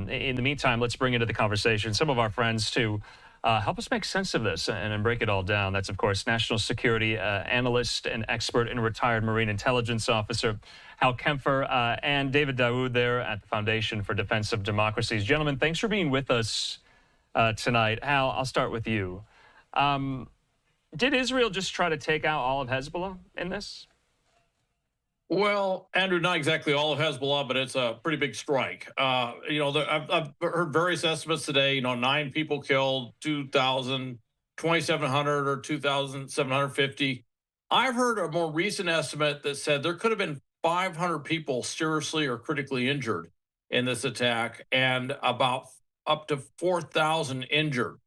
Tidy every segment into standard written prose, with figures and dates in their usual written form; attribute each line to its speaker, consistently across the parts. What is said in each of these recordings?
Speaker 1: In the meantime, let's bring into the conversation some of our friends to help us make sense of this and break it all down. That's, of course, national security analyst and expert and retired Marine intelligence officer Kempfer and David Daoud there at the Foundation for Defense of Democracies. Gentlemen, thanks for being with us tonight. Hal, I'll start with you. Did Israel just try to take out all of Hezbollah in this?
Speaker 2: Well, Andrew, not exactly all of Hezbollah, but it's a pretty big strike. I've heard various estimates today, 9 people killed, 2,000, 2,700 or 2,750. I've heard a more recent estimate that said there could have been 500 people seriously or critically injured in this attack and about up to 4,000 injured.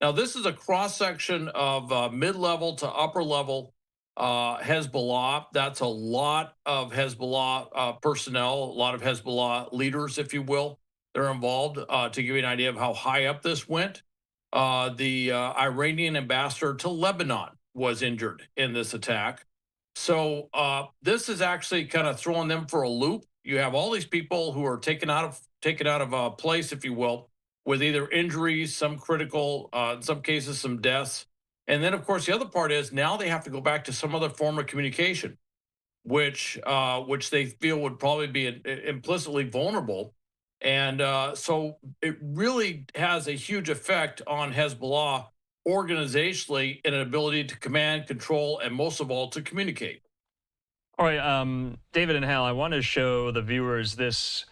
Speaker 2: Now, this is a cross-section of mid-level to upper-level Hezbollah. That's a lot of Hezbollah personnel, a lot of Hezbollah leaders, if you will. They're involved. To give you an idea of how high up this went, the Iranian ambassador to Lebanon was injured in this attack. So this is actually kind of throwing them for a loop. You have all these people who are taken out of place, if you will, with either injuries, some critical, in some cases, some deaths. And then, of course, the other part is now they have to go back to some other form of communication, which they feel would probably be implicitly vulnerable. And so it really has a huge effect on Hezbollah organizationally in an ability to command, control, and most of all, to communicate.
Speaker 1: All right, David and Hal, I want to show the viewers this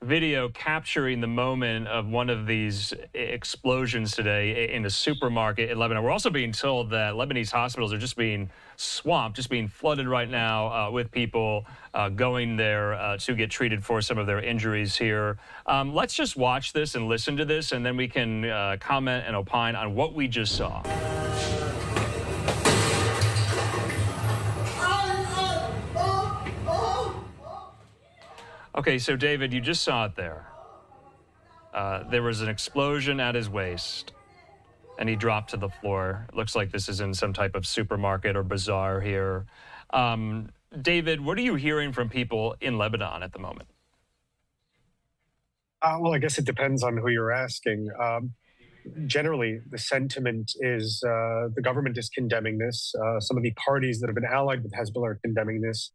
Speaker 1: video capturing the moment of one of these explosions today in a supermarket in Lebanon. We're also being told that Lebanese hospitals are just being swamped, just being flooded right now with people going there to get treated for some of their injuries here. Let's just watch this and listen to this, and then we can comment and opine on what we just saw. Okay, so David, you just saw it there. There was an explosion at his waist, and he dropped to the floor. It looks like this is in some type of supermarket or bazaar here. David, what are you hearing from people in Lebanon at the moment?
Speaker 3: Well, I guess it depends on who you're asking. Generally, the sentiment is the government is condemning this. Some of the parties that have been allied with Hezbollah are condemning this.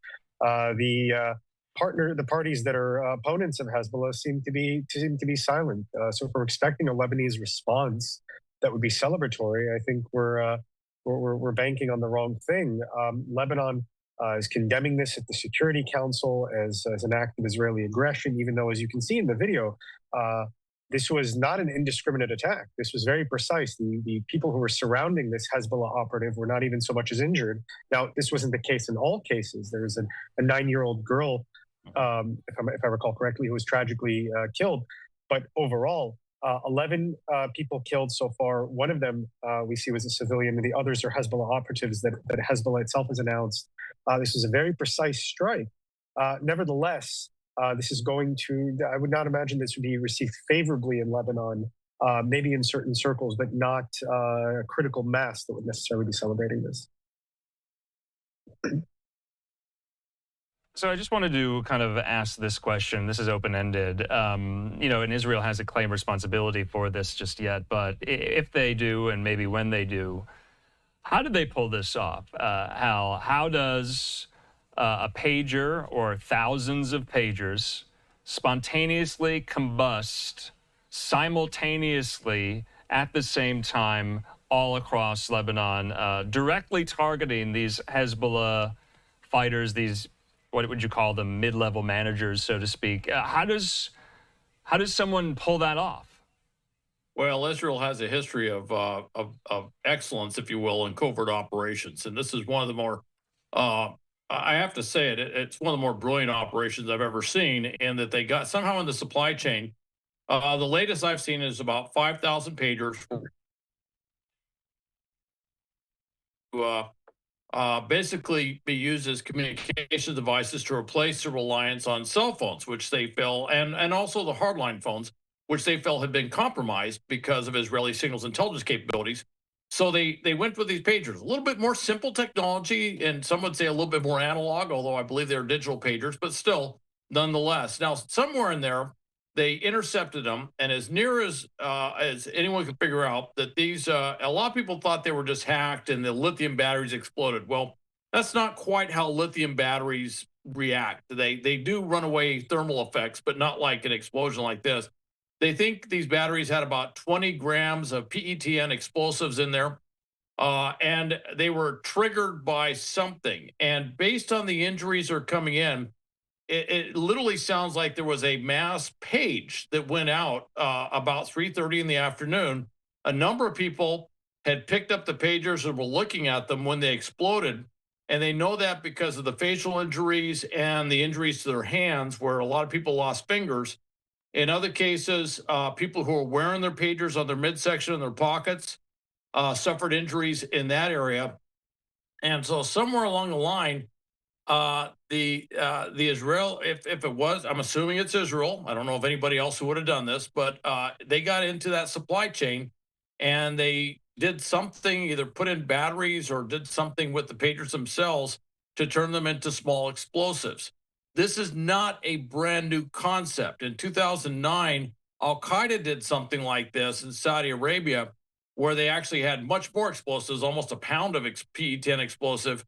Speaker 3: The parties that are opponents of Hezbollah seem to be silent. So if we're expecting a Lebanese response that would be celebratory, I think we're banking on the wrong thing. Lebanon is condemning this at the Security Council as an act of Israeli aggression, even though, as you can see in the video, this was not an indiscriminate attack. This was very precise. The people who were surrounding this Hezbollah operative were not even so much as injured. Now, this wasn't the case in all cases. There was a 9-year-old girl, if I recall correctly, who was tragically killed. But overall, 11 people killed so far. One of them we see was a civilian, and the others are Hezbollah operatives that Hezbollah itself has announced. This was a very precise strike. Nevertheless, this is going to, I would not imagine this would be received favorably in Lebanon, maybe in certain circles, but not a critical mass that would necessarily be celebrating this.
Speaker 1: So I just wanted to kind of ask this question. This is open-ended. And Israel hasn't claimed responsibility for this just yet, but if they do, and maybe when they do, how did they pull this off? Hal, how does a pager or thousands of pagers spontaneously combust simultaneously at the same time all across Lebanon, directly targeting these Hezbollah fighters, these, what would you call them, mid-level managers, so to speak? How does someone pull that off?
Speaker 2: Well, Israel has a history of excellence, if you will, in covert operations, and this is one of the more I have to say it's one of the more brilliant operations I've ever seen, and that they got somehow in the supply chain. The latest I've seen is about 5,000 pagers basically be used as communication devices to replace the reliance on cell phones, which they feel, and also the hardline phones, which they felt had been compromised because of Israeli signals intelligence capabilities. So they went with these pagers, a little bit more simple technology, and some would say a little bit more analog, although I believe they're digital pagers, but still, nonetheless. Now, somewhere in there, they intercepted them, and as near as anyone could figure out, that these a lot of people thought they were just hacked and the lithium batteries exploded. Well, that's not quite how lithium batteries react. They do run away thermal effects, but not like an explosion like this. They think these batteries had about 20 grams of PETN explosives in there, and they were triggered by something. And based on the injuries that are coming in, it literally sounds like there was a mass page that went out about 3:30 in the afternoon. A number of people had picked up the pagers and were looking at them when they exploded, and they know that because of the facial injuries and the injuries to their hands, where a lot of people lost fingers. In other cases, people who are wearing their pagers on their midsection and their pockets suffered injuries in that area. And so somewhere along the line, the Israel, if it was, I'm assuming it's Israel. I don't know of anybody else who would have done this, but they got into that supply chain, and they did something, either put in batteries or did something with the pagers themselves to turn them into small explosives. This is not a brand new concept. In 2009, Al Qaeda did something like this in Saudi Arabia, where they actually had much more explosives, almost a pound of PE-10 explosive,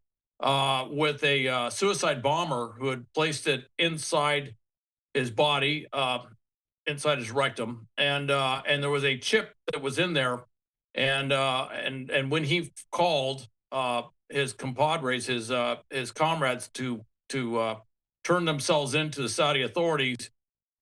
Speaker 2: with a suicide bomber who had placed it inside his body, inside his rectum, and there was a chip that was in there, and when he called his compadres, his comrades to turn themselves into the Saudi authorities,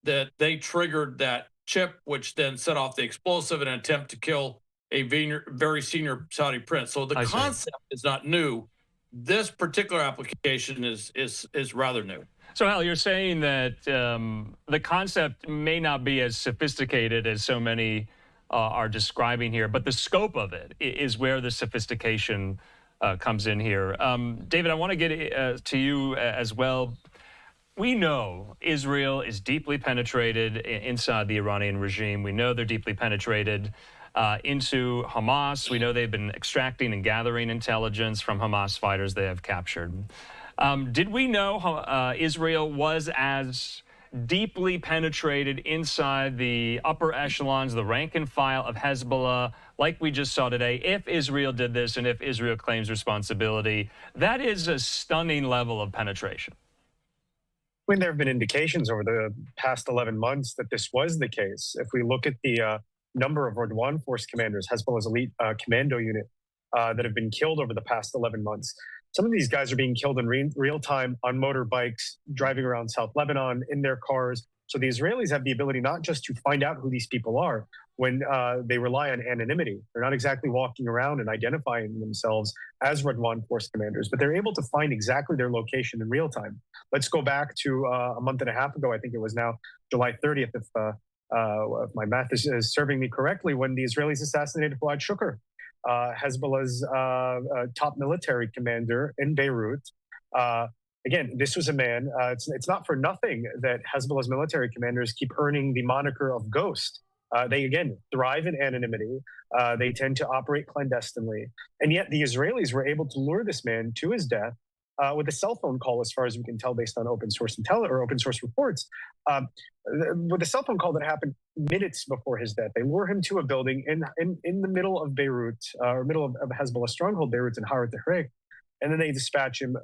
Speaker 2: that they triggered that chip, which then set off the explosive in an attempt to kill a very senior Saudi prince. So the concept is not new. This particular application is rather new.
Speaker 1: So, Hal, you're saying that the concept may not be as sophisticated as so many are describing here, but the scope of it is where the sophistication comes in here. David, I want to get to you as well. We know Israel is deeply penetrated inside the Iranian regime. We know they're deeply penetrated into Hamas. We know they've been extracting and gathering intelligence from Hamas fighters they have captured. Did we know Israel was as deeply penetrated inside the upper echelons, the rank and file of Hezbollah, like we just saw today? If Israel did this and if Israel claims responsibility, that is a stunning level of penetration.
Speaker 3: I mean, there have been indications over the past 11 months that this was the case. If we look at the number of Radwan force commanders, Hezbollah's elite commando unit, that have been killed over the past 11 months, some of these guys are being killed in real time on motorbikes, driving around South Lebanon in their cars. So the Israelis have the ability not just to find out who these people are when they rely on anonymity. They're not exactly walking around and identifying themselves as Radwan force commanders, but they're able to find exactly their location in real time. Let's go back to a month and a half ago. I think it was now July 30th, if my math is serving me correctly, when the Israelis assassinated Fuad Shukr, Hezbollah's top military commander in Beirut. Again, this was a man, it's not for nothing that Hezbollah's military commanders keep earning the moniker of ghost. They, again, thrive in anonymity. They tend to operate clandestinely. And yet the Israelis were able to lure this man to his death with a cell phone call, as far as we can tell, based on open source reports. With a cell phone call that happened minutes before his death, they lure him to a building in the middle of Beirut, or middle of Hezbollah stronghold Beirut in Har Tahrik, and then they dispatch him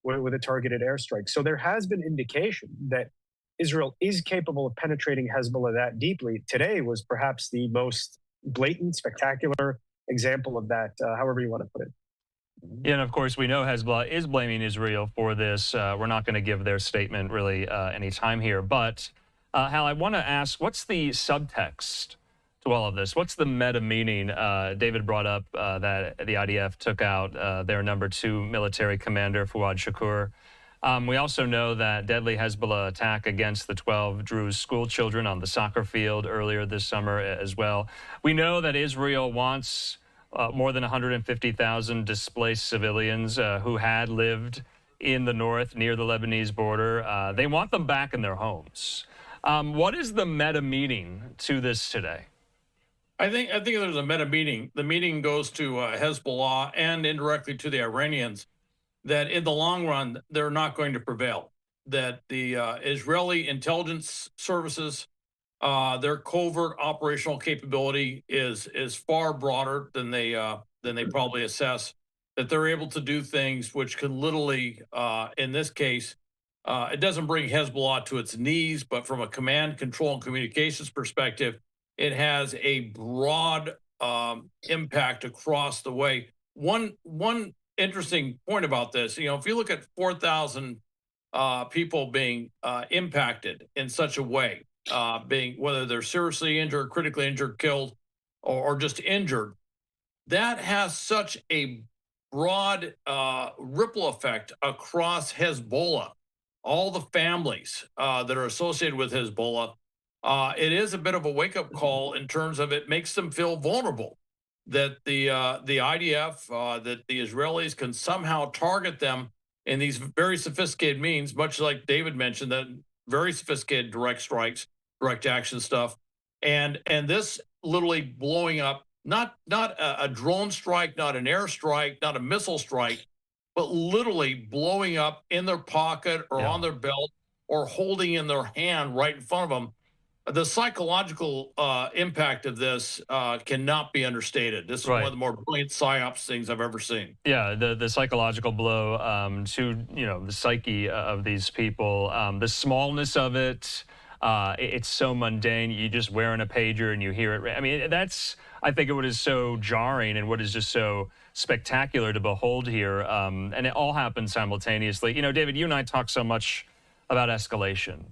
Speaker 3: with a targeted airstrike. So there has been indication that Israel is capable of penetrating Hezbollah that deeply. Today was perhaps the most blatant, spectacular example of that, however you want to put it.
Speaker 1: Yeah, and of course, we know Hezbollah is blaming Israel for this. We're not going to give their statement really any time here. But, Hal, I want to ask, what's the subtext to all of this? What's the meta meaning? David brought up that the IDF took out their number 2 military commander, Fuad Shukr. We also know that deadly Hezbollah attack against the 12 Druze school children on the soccer field earlier this summer as well. We know that Israel wants more than 150,000 displaced civilians who had lived in the north near the Lebanese border. They want them back in their homes. What is the meta meaning to this today?
Speaker 2: I think there's a meta meaning. The meaning goes to Hezbollah and indirectly to the Iranians, that in the long run, they're not going to prevail, that the Israeli intelligence services Their covert operational capability is far broader than they probably assess. That they're able to do things which can literally, in this case, it doesn't bring Hezbollah to its knees, but from a command, control, and communications perspective, it has a broad impact across the way. One interesting point about this, if you look at 4,000 people being impacted in such a way, being whether they're seriously injured, critically injured, killed, or just injured, that has such a broad ripple effect across Hezbollah, all the families that are associated with Hezbollah. It is a bit of a wake up call in terms of it makes them feel vulnerable that the IDF, that the Israelis can somehow target them in these very sophisticated means, much like David mentioned, that very sophisticated direct strikes, direct action stuff, and this literally blowing up not a drone strike, not an air strike, not a missile strike, but literally blowing up in their pocket or
Speaker 1: Yeah.
Speaker 2: on their belt or holding in their hand right in front of them. The psychological impact of this cannot be understated. This is one
Speaker 1: Right.
Speaker 2: of the more brilliant psyops things I've ever seen.
Speaker 1: Yeah, the psychological blow to the psyche of these people, the smallness of it. It's so mundane. You just wearing a pager and you hear it. I mean, that's I think what is so jarring and what is just so spectacular to behold here. And it all happens simultaneously. David, you and I talk so much about escalation.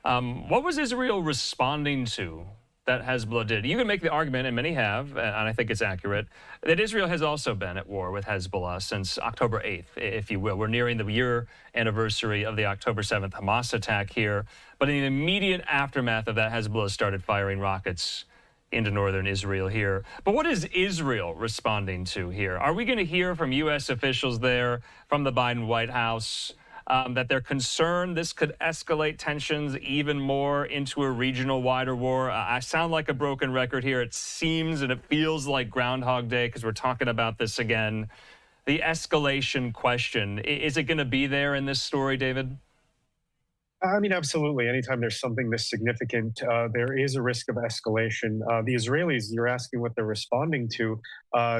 Speaker 1: What was Israel responding to that Hezbollah did? You can make the argument, and many have, and I think it's accurate, that Israel has also been at war with Hezbollah since October 8th, if you will. We're nearing the year anniversary of the October 7th Hamas attack here. But in the immediate aftermath of that, Hezbollah started firing rockets into northern Israel here. But what is Israel responding to here? Are we going to hear from U.S. officials there, from the Biden White House, that they're concerned this could escalate tensions even more into a regional wider war? I sound like a broken record here. It seems and it feels like Groundhog Day because we're talking about this again. The escalation question, is it going to be there in this story, David?
Speaker 3: I mean, absolutely. Anytime there's something this significant, there is a risk of escalation. The Israelis, you're asking what they're responding to.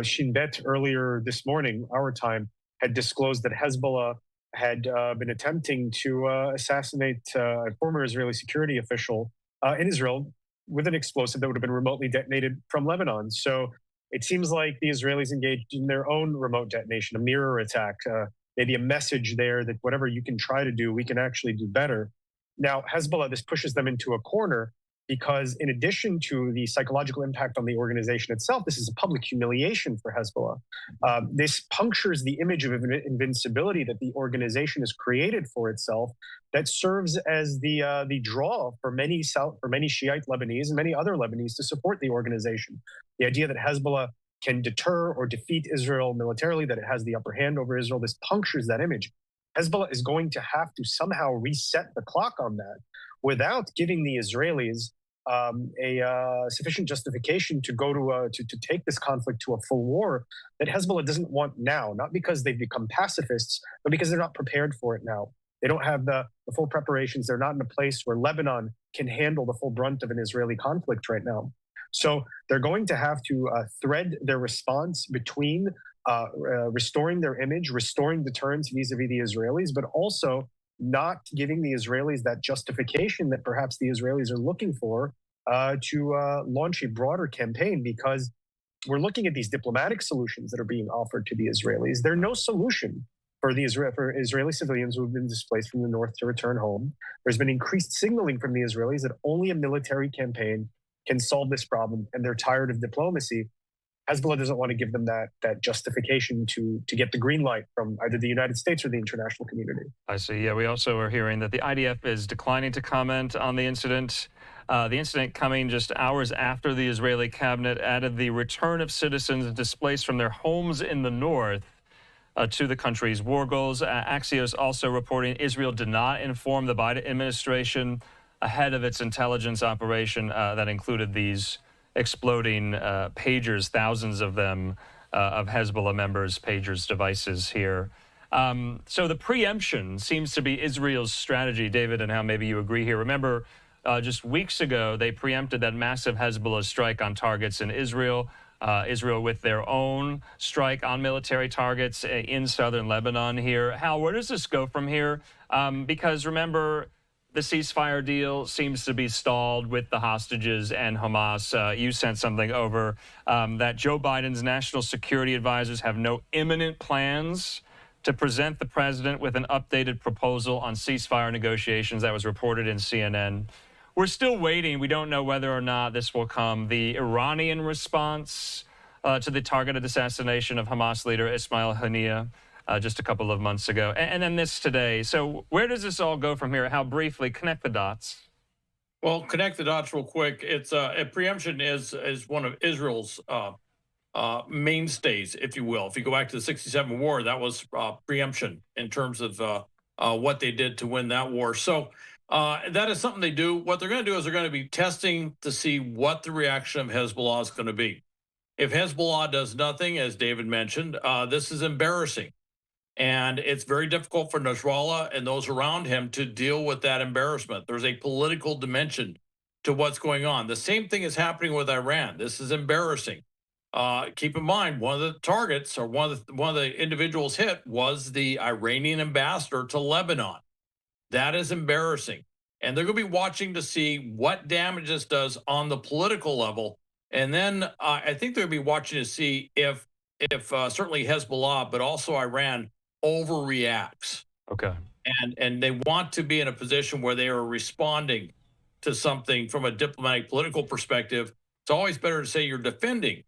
Speaker 3: Shin Bet earlier this morning, our time, had disclosed that Hezbollah had been attempting to assassinate a former Israeli security official in Israel with an explosive that would have been remotely detonated from Lebanon. So it seems like the Israelis engaged in their own remote detonation, a mirror attack, maybe a message there that whatever you can try to do, we can actually do better. Now, Hezbollah, this pushes them into a corner because in addition to the psychological impact on the organization itself, this is a public humiliation for Hezbollah. This punctures the image of invincibility that the organization has created for itself, that serves as the draw for many Shiite Lebanese and many other Lebanese to support the organization. The idea that Hezbollah can deter or defeat Israel militarily, that it has the upper hand over Israel, this punctures that image. Hezbollah is going to have to somehow reset the clock on that without giving the Israelis a sufficient justification to go to take this conflict to a full war that Hezbollah doesn't want now, not because they've become pacifists, but because they're not prepared for it now. They don't have the full preparations. They're not in a place where Lebanon can handle the full brunt of an Israeli conflict right now. So they're going to have to thread their response between restoring their image, restoring deterrence vis-a-vis the Israelis, but also not giving the Israelis that justification that perhaps the Israelis are looking for to launch a broader campaign, because we're looking at these diplomatic solutions that are being offered to the Israelis. They're no solution for Israeli civilians who have been displaced from the north to return home. There's been increased signaling from the Israelis that only a military campaign can solve this problem, and they're tired of diplomacy. Hezbollah doesn't want to give them that justification to get the green light from either the United States or the international community.
Speaker 1: I see. Yeah, we also are hearing that the IDF is declining to comment on the incident. The incident coming just hours after the Israeli cabinet added the return of citizens displaced from their homes in the north to the country's war goals. Axios also reporting Israel did not inform the Biden administration ahead of its intelligence operation that included these exploding pagers, thousands of them, of Hezbollah members' pagers devices here. So the preemption seems to be Israel's strategy, David, and how maybe you agree here. Remember, just weeks ago, they preempted that massive Hezbollah strike on targets in Israel. Israel with their own strike on military targets in southern Lebanon here. Hal, where does this go from here? Because remember, the ceasefire deal seems to be stalled with the hostages and Hamas. You sent something over that Joe Biden's national security advisors have no imminent plans to present the president with an updated proposal on ceasefire negotiations. That was reported in CNN. We're still waiting. We don't know whether or not this will come. The Iranian response to the targeted assassination of Hamas leader Ismail Haniyeh just a couple of months ago. And then this today. So where does this all go from here? How briefly, connect the dots.
Speaker 2: Well, connect the dots real quick. It's a preemption is one of Israel's mainstays, if you will. If you go back to the '67 war, that was preemption in terms of what they did to win that war. So that is something they do. What they're going to do is they're going to be testing to see what the reaction of Hezbollah is going to be. If Hezbollah does nothing, as David mentioned, this is embarrassing. And it's very difficult for Nasrallah and those around him to deal with that embarrassment. There's a political dimension to what's going on. The same thing is happening with Iran. This is embarrassing. Keep in mind, one of the targets or one of the individuals hit was the Iranian ambassador to Lebanon. That is embarrassing. And they're going to be watching to see what damage this does on the political level. And then I think they're going to be watching to see if certainly Hezbollah, but also Iran overreacts.
Speaker 1: Okay.
Speaker 2: And they want to be in a position where they are responding to something from a diplomatic political perspective. It's always better to say you're defending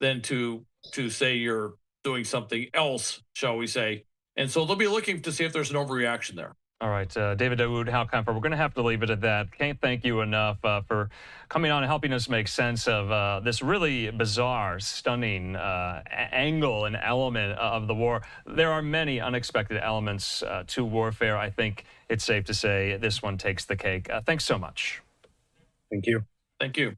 Speaker 2: than to say you're doing something else, shall we say. And so they'll be looking to see if there's an overreaction there.
Speaker 1: All right, David Daoud, Hal Kempfer, we're going to have to leave it at that. Can't thank you enough for coming on and helping us make sense of this really bizarre, stunning angle and element of the war. There are many unexpected elements to warfare. I think it's safe to say this one takes the cake. Thanks so much.
Speaker 3: Thank you.
Speaker 2: Thank you.